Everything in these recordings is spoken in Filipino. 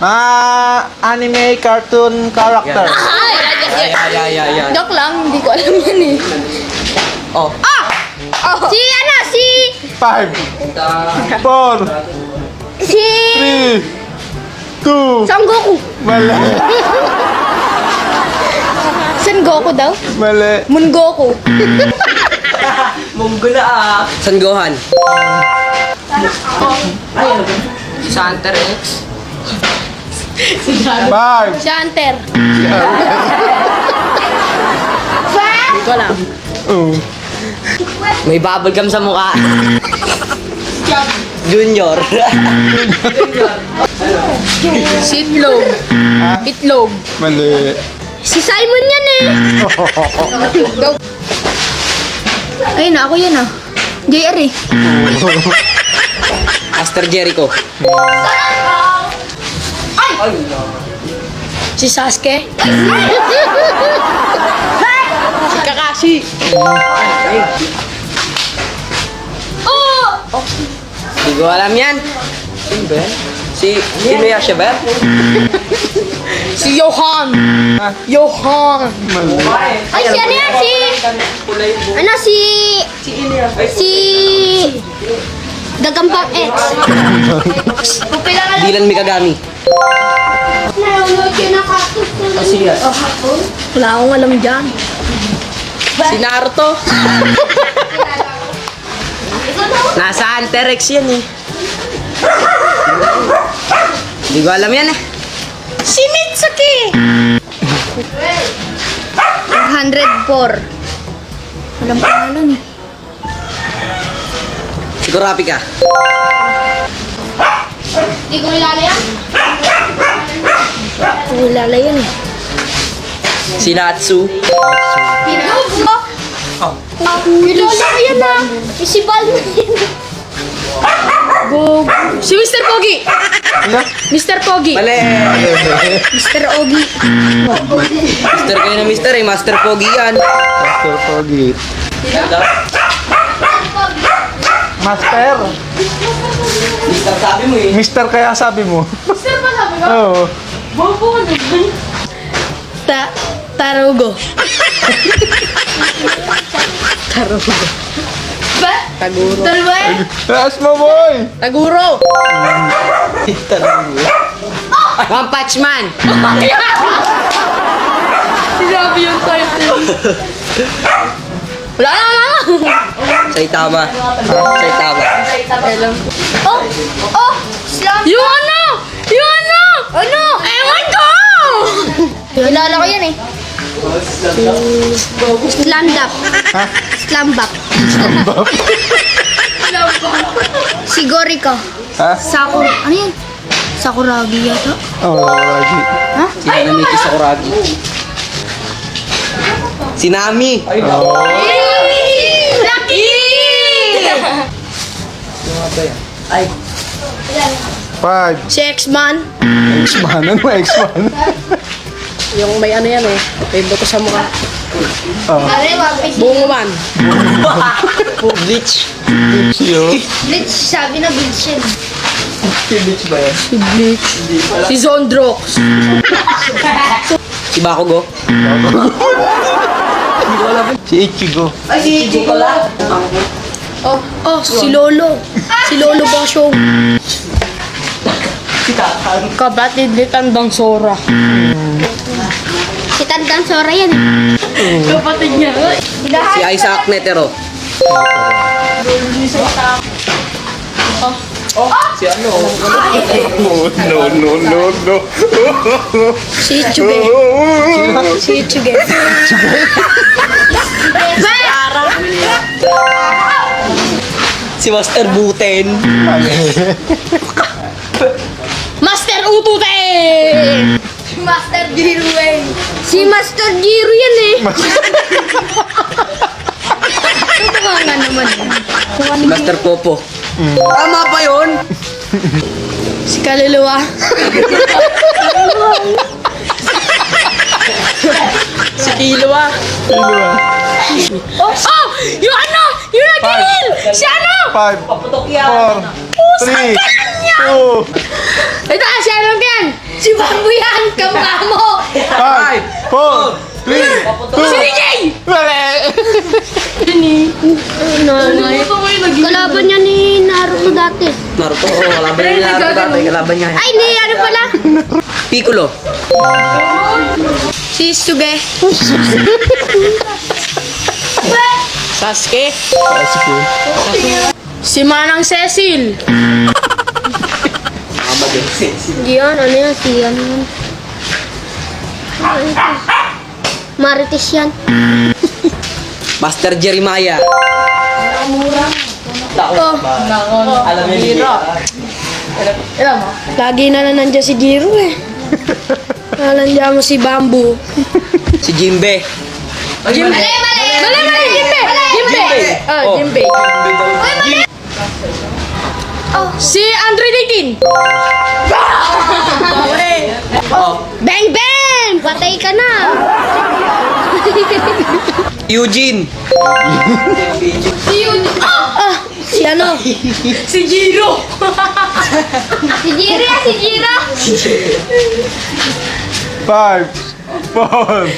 Anime cartoon character. Ay! Joke lang, hindi ko alam yan eh. Oh. Si ano, si... 5, 4, Si... 3, 2, Son Goku. mali. Son Goku daw? Mali. Moon Goku. Munggo na ah. San Gohan. Si Hunter X. 5. Shanter. Hindi ko alam. May bubblegum sa mukha. Junior. Si Itlog. Itlog. Mali. Si Simon yan eh. Go. Ayun na, ako yan ah. JR eh. Master Jericho. Si Sasuke. Si Kakashi. Oh! Hindi ko alam yan. Sino ba yan? Si Inuyasha ba? Si Johan. Johan. Mali. Ay, si ano yan? Ano si... Si... Gagampang X. Dylan Mikagami. Wala akong alam dyan. Si Naruto. Nasa Hunter X yan eh. Hindi ko alam yan eh. Si Mitsuki! 104. Walang pangalan eh. Si Kurapika. Hindi ko nilala yan. Hindi ko nilala yan eh. Si Natsu. Nilala ko yan ah. Si Bal na yan. Go. Si Mr. Pogi. Mr. Pogi. Mali. Mr. Ogi. Mister kayo na mister eh. Master Pogi yan. Master Pogi. Master. Mister sabi mo eh. Mister kaya sabi mo. Mr. pa sabi ko? Oo. Bobo ka naman. Tarugo. Tarugo. Ba? Taguro. Talba eh? Taas mo, boy. Taguro. One Punch Man. Sinabi yung title. Wala na. Saitama. Saitama. Alam ko. Oh! Slam. Yung ano! Yung ano! Ano? Ewan ko! Kilala ko yan eh. Slamdap. Ha? Slambap. Si Goriko. Ha? Ano yan? Sakuragi yata. Oo, lagi. Ha? Si Hanamiki Sakuragi. Si Nami. Lucky! Ay. 5. Si X-Man. X-Man. Ano X-Man? Yung may ano yan eh. May buto sa mukha. Pare, wapis. Bungo man. Bleach. Siyo. Bleach, sabi na Bleach yan. Bleach ba yan? Si Bleach. Si Zondrox. Si Bakugo. Si Ichigo. Ay, si Ichigo lang. Oh, si Lolo. Si Lolo Bosyong. Kapatid ni Tandang Sora. Si Tandang Sora yan. Kapatid niya. Si Isaac Netero. Si ano? No. Si Ichuge. Si Ichuge. Si Master Buten. Master Utute! Master Giro eh. Si Master Giro yan eh. Ito nga naman. Si Master Popo. Tama ba yun? Si Kaluluwa. Si Killua. Oh! Yung ano! Yung nag-heal! Si ano! 5, Paputok 4, Oh, 3, 2, Ito, si ano yan? Si Bambo yan, kamukha mo. 5, 4, 3, Si DJ! Kalaban niya ni Naruto dati. Naruto, kalaban niya Naruto dati. Kalaban niya. Ay, ni ano pala? Piccolo. Si Suge. Sasuke. Si Manang Cecil. Hindi yan, ano yan? Si ano yan? Marites yan. Master Jeremiah. Oh, Alam niya lagi na lang nandiyan si Jiro eh. Nandiyan mo si Bamboo. Si Jimbe. Jimbe! Mali! Jimbe! Oh. Jimbe. Si Andre Ditin. Bang bang! Patay ka na. Eugene. Si ano? Si Jiro. Si Jiro ya, si Jiro. 5, 4,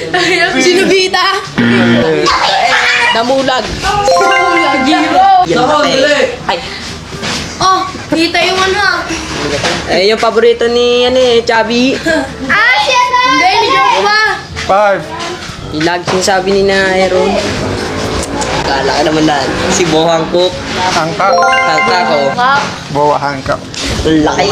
Si Nobita. Namulag. Jiro. Ay. Oh, kita yung ano ah. Eh, yung paborito ni, Chubby. Si ano? Hindi, ni Jokwa. 5, Yung lagi sinasabi ni na Aaron. Kala ka naman dahil. Si Bohang Cook. Hangka, Kaka ko. bawa hangka. Laki.